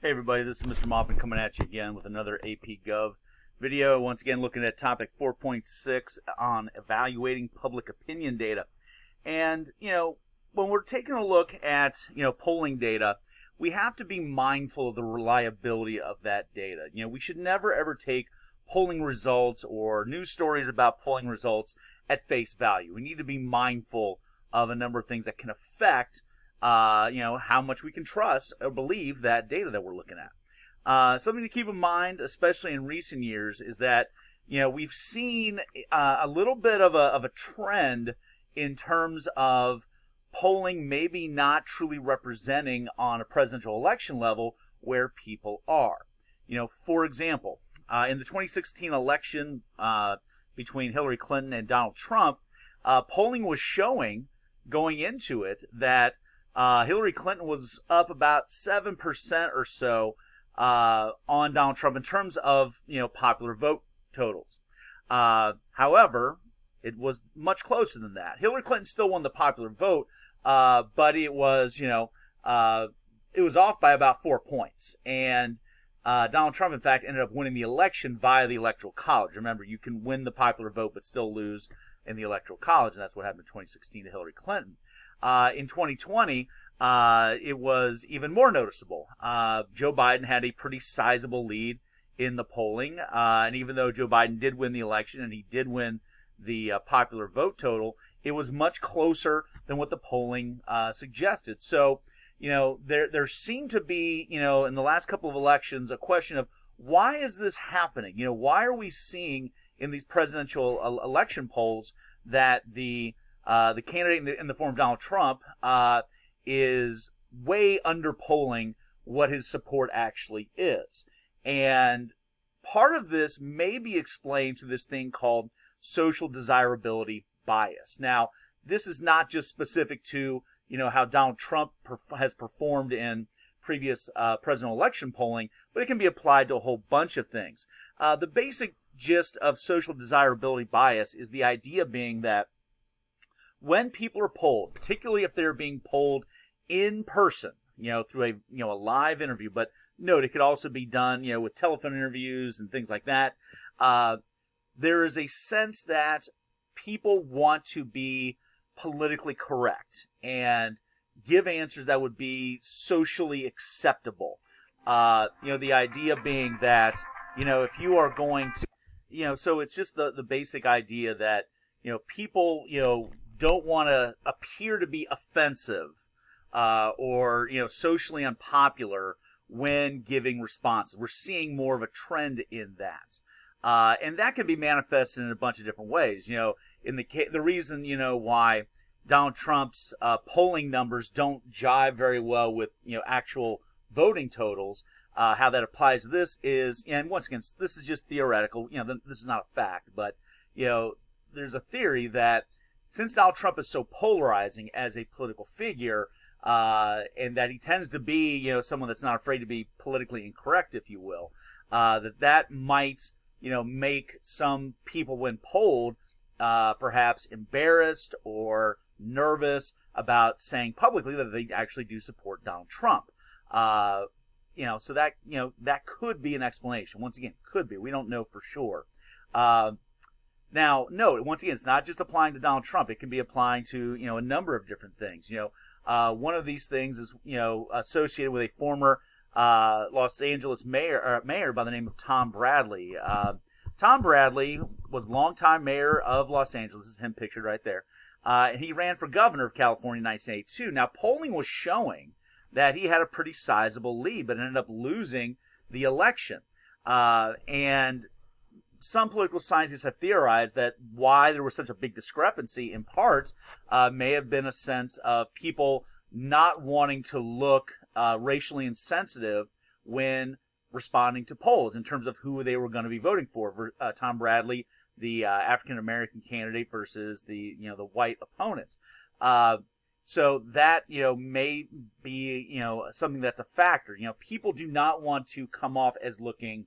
Hey everybody, this is Mr. Moffin coming at you again with another APGov video. Once again looking at topic 4.6 on evaluating public opinion data. And, when we're taking a look at, polling data, we have to be mindful of the reliability of that data. We should never ever take polling results or news stories about polling results at face value. We need to be mindful of a number of things that can affect how much we can trust or believe that data that we're looking at. Something to keep in mind, especially in recent years, is that we've seen a little bit of a trend in terms of polling maybe not truly representing on a presidential election level where people are. For example, in the 2016 election between Hillary Clinton and Donald Trump, polling was showing going into it that Hillary Clinton was up about 7% or so on Donald Trump in terms of popular vote totals. However, it was much closer than that. Hillary Clinton still won the popular vote, but it was off by about 4 points. And Donald Trump, in fact, ended up winning the election via the Electoral College. Remember, you can win the popular vote but still lose in the Electoral College, and that's what happened in 2016 to Hillary Clinton. In 2020, it was even more noticeable. Joe Biden had a pretty sizable lead in the polling, and even though Joe Biden did win the election and he did win the popular vote total, it was much closer than what the polling suggested. So, there seemed to be, in the last couple of elections, a question of why is this happening? Why are we seeing in these presidential election polls that the candidate in the form of Donald Trump is way underpolling what his support actually is. And part of this may be explained through this thing called social desirability bias. Now, this is not just specific to, how Donald Trump has performed in previous presidential election polling, but it can be applied to a whole bunch of things. The basic gist of social desirability bias is the idea being that when people are polled, particularly if they're being polled in person, through a live interview, but note it could also be done, with telephone interviews and things like that. There is a sense that people want to be politically correct and give answers that would be socially acceptable. The idea being that, if you are going to, so it's just the basic idea that, people, don't want to appear to be offensive or socially unpopular when giving responses. We're seeing more of a trend in that, and that can be manifested in a bunch of different ways. In the reason why Donald Trump's polling numbers don't jive very well with actual voting totals. How that applies to this is, and once again, this is just theoretical. This is not a fact, but there's a theory that since Donald Trump is so polarizing as a political figure, and that he tends to be, someone that's not afraid to be politically incorrect, if you will, that might, make some people, when polled, perhaps embarrassed or nervous about saying publicly that they actually do support Donald Trump. So that, that could be an explanation. Once again, could be. We don't know for sure. Now, note, once again, it's not just applying to Donald Trump. It can be applying to, a number of different things. One of these things is, associated with a former Los Angeles mayor by the name of Tom Bradley. Tom Bradley was longtime mayor of Los Angeles. This is him pictured right there. And he ran for governor of California in 1982. Now, polling was showing that he had a pretty sizable lead, but ended up losing the election. And some political scientists have theorized that why there was such a big discrepancy, in part, may have been a sense of people not wanting to look racially insensitive when responding to polls in terms of who they were going to be voting for. Tom Bradley, the African American candidate, versus the the white opponents. So that may be something that's a factor. People do not want to come off as looking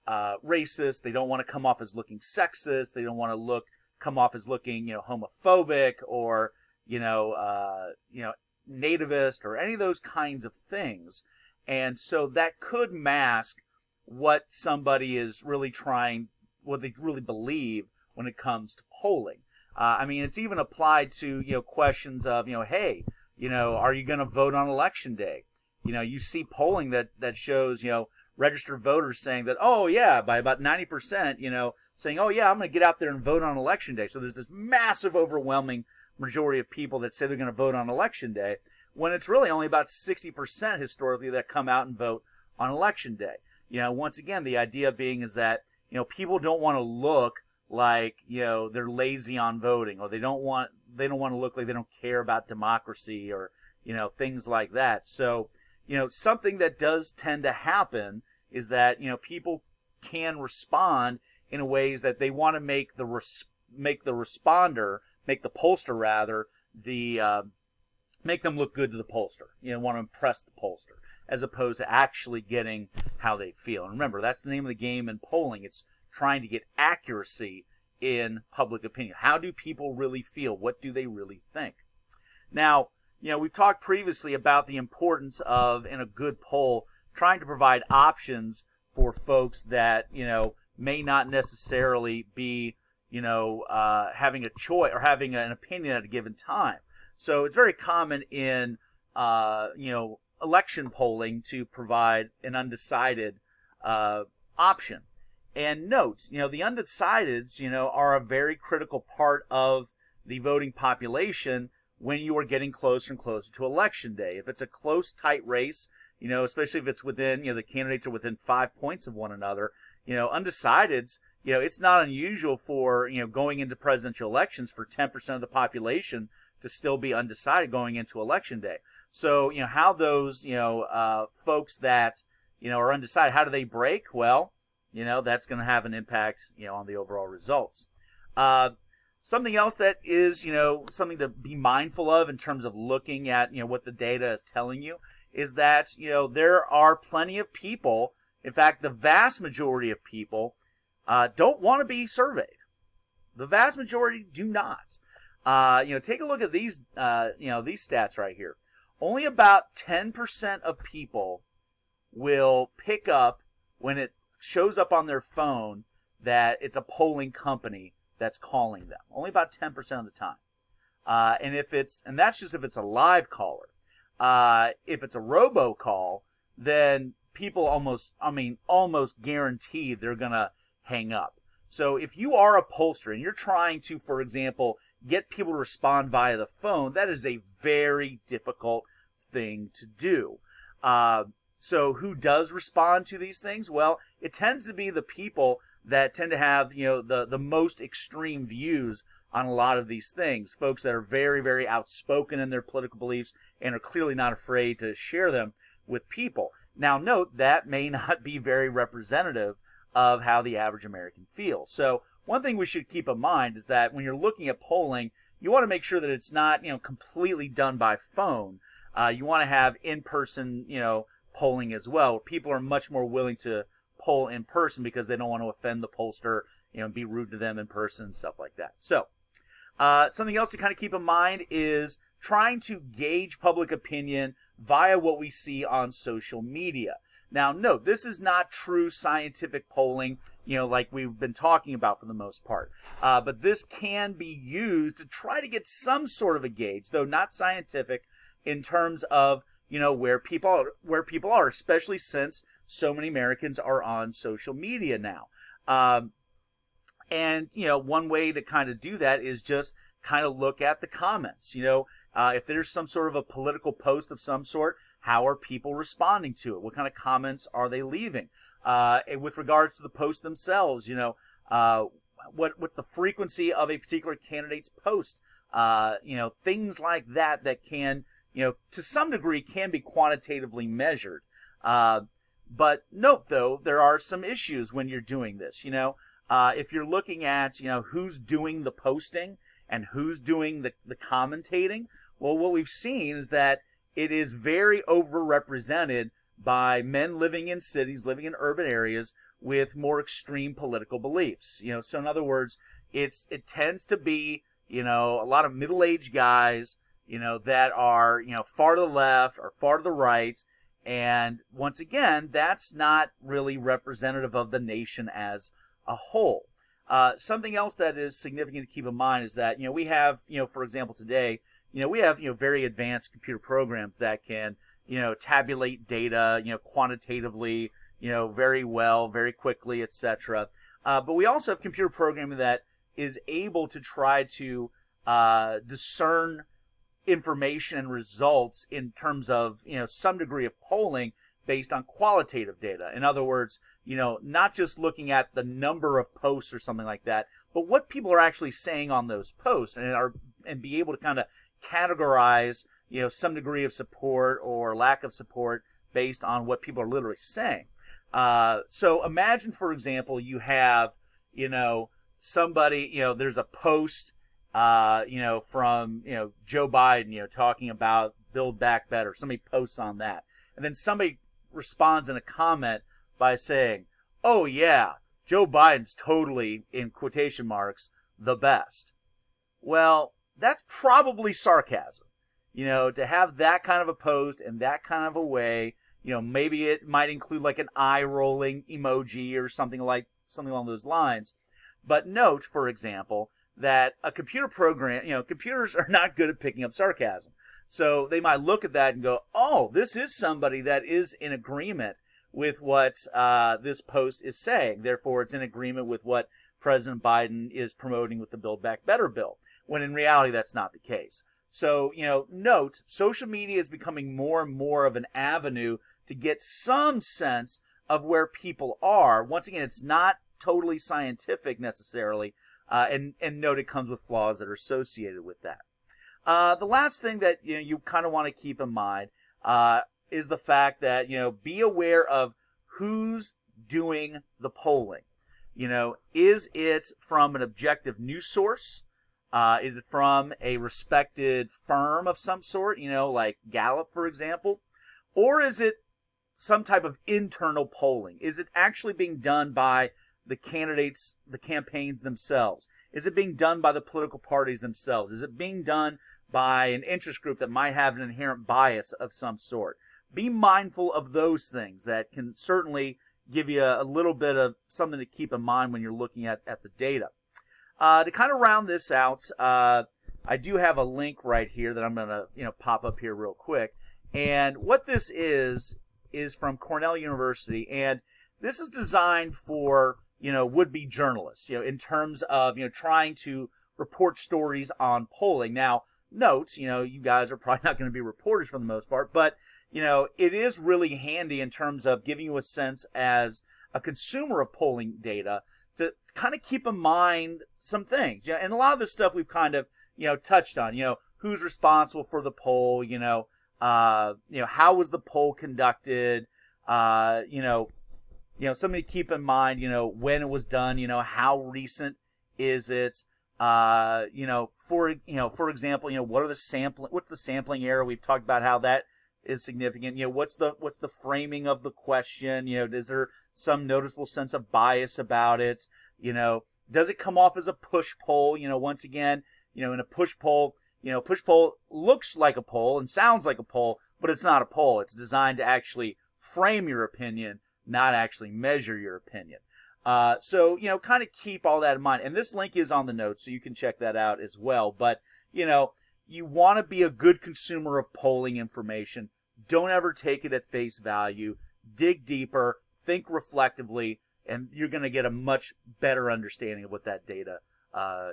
racist. They don't want to come off as looking sexist. They don't want to come off as looking homophobic or nativist or any of those kinds of things. And so that could mask what somebody is really trying, what they really believe when it comes to polling. I mean, it's even applied to, questions of, hey, are you going to vote on election day? You see polling that shows, registered voters saying that, oh yeah, by about 90%, saying, oh yeah, I'm going to get out there and vote on election day. So there's this massive, overwhelming majority of people that say they're going to vote on election day, when it's really only about 60% historically that come out and vote on election day. Once again, the idea being is that, people don't want to look like, they're lazy on voting, or they don't want to look like they don't care about democracy, or, things like that. So, something that does tend to happen is that, people can respond in ways that they want to make the pollster rather, make them look good to the pollster. Want to impress the pollster, as opposed to actually getting how they feel. And remember, that's the name of the game in polling. It's trying to get accuracy in public opinion. How do people really feel? What do they really think? Now, we've talked previously about the importance of, in a good poll, trying to provide options for folks that, may not necessarily be, having a choice or having an opinion at a given time. So it's very common in, election polling to provide an undecided option. And note, the undecideds, are a very critical part of the voting population when you are getting closer and closer to election day. If it's a close, tight race, especially if it's within, the candidates are within 5 points of one another, undecideds, it's not unusual for, going into presidential elections for 10% of the population to still be undecided going into election day. So, how those, folks that, are undecided, how do they break? Well, that's going to have an impact, on the overall results. Something else that is, something to be mindful of in terms of looking at, what the data is telling you is that, there are plenty of people, in fact, the vast majority of people don't want to be surveyed. The vast majority do not. Take a look at these, these stats right here. Only about 10% of people will pick up when it shows up on their phone that it's a polling company that's calling them. Only about 10% of the time. And that's just if it's a live caller. If it's a robocall, then people almost guaranteed they're going to hang up. So if you are a pollster and you're trying to, for example, get people to respond via the phone, that is a very difficult thing to do. So who does respond to these things? Well, it tends to be the people that tend to have, the most extreme views on a lot of these things. Folks that are very, very outspoken in their political beliefs and are clearly not afraid to share them with people. Now, note that may not be very representative of how the average American feels. So one thing we should keep in mind is that when you're looking at polling, you want to make sure that it's not, completely done by phone. You want to have in-person, polling as well, where people are much more willing to poll in person because they don't want to offend the pollster, and be rude to them in person and stuff like that. So, something else to kind of keep in mind is trying to gauge public opinion via what we see on social media. Now, note, this is not true scientific polling, like we've been talking about for the most part. But this can be used to try to get some sort of a gauge, though not scientific, in terms of, where people are, especially since so many Americans are on social media now. And, one way to kind of do that is just kind of look at the comments. If there's some sort of a political post of some sort, how are people responding to it? What kind of comments are they leaving? And with regards to the post themselves, what's the frequency of a particular candidate's post? Things like that can, to some degree can be quantitatively measured. But note, though, there are some issues when you're doing this. If you're looking at, who's doing the posting and who's doing the commentating, well, what we've seen is that it is very overrepresented by men living in cities, living in urban areas with more extreme political beliefs. So in other words, it tends to be, a lot of middle-aged guys, that are, far to the left or far to the right, And once again, that's not really representative of the nation as a whole. Something else that is significant to keep in mind is that, we have, for example, today, we have, very advanced computer programs that can, tabulate data, quantitatively, very well, very quickly, etc. But we also have computer programming that is able to try to discern information and results in terms of, some degree of polling based on qualitative data. In other words, not just looking at the number of posts or something like that, but what people are actually saying on those posts, and be able to kind of categorize, some degree of support or lack of support based on what people are literally saying. So imagine, for example, you have, somebody, there's a post, from, Joe Biden, talking about Build Back Better. Somebody posts on that. And then somebody responds in a comment by saying, oh yeah, Joe Biden's totally, in quotation marks, the best. Well, that's probably sarcasm. To have that kind of a post in that kind of a way, maybe it might include like an eye rolling emoji or something along those lines. But note, for example, that a computer program, computers are not good at picking up sarcasm. So they might look at that and go, oh, this is somebody that is in agreement with what this post is saying. Therefore, it's in agreement with what President Biden is promoting with the Build Back Better bill, when in reality, that's not the case. So, note, social media is becoming more and more of an avenue to get some sense of where people are. Once again, it's not totally scientific necessarily, and note it comes with flaws that are associated with that. The last thing that you kind of want to keep in mind is the fact that, be aware of who's doing the polling. Is it from an objective news source? Is it from a respected firm of some sort, like Gallup, for example? Or is it some type of internal polling? Is it actually being done by the candidates, the campaigns themselves? Is it being done by the political parties themselves? Is it being done by an interest group that might have an inherent bias of some sort? Be mindful of those things that can certainly give you a little bit of something to keep in mind when you're looking at the data. To kind of round this out, I do have a link right here that I'm going to pop up here real quick. And what this is from Cornell University, and this is designed for would-be journalists, in terms of trying to report stories on polling. Now, note, you guys are probably not going to be reporters for the most part, but it is really handy in terms of giving you a sense as a consumer of polling data to kind of keep in mind some things. And a lot of this stuff we've kind of, touched on, who's responsible for the poll, how was the poll conducted, something to keep in mind, when it was done, how recent is it, for example, what's the sampling error? We've talked about how that is significant. What's the framing of the question? Is there some noticeable sense of bias about it? Does it come off as a push poll? Once again, in a push poll, push poll looks like a poll and sounds like a poll, but it's not a poll. It's designed to actually frame your opinion, not actually measure your opinion. So, kind of keep all that in mind. And this link is on the notes, so you can check that out as well. But, you want to be a good consumer of polling information. Don't ever take it at face value. Dig deeper, think reflectively, and you're going to get a much better understanding of what that data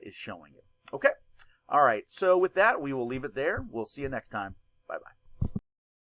is showing you. Okay? All right. So with that, we will leave it there. We'll see you next time.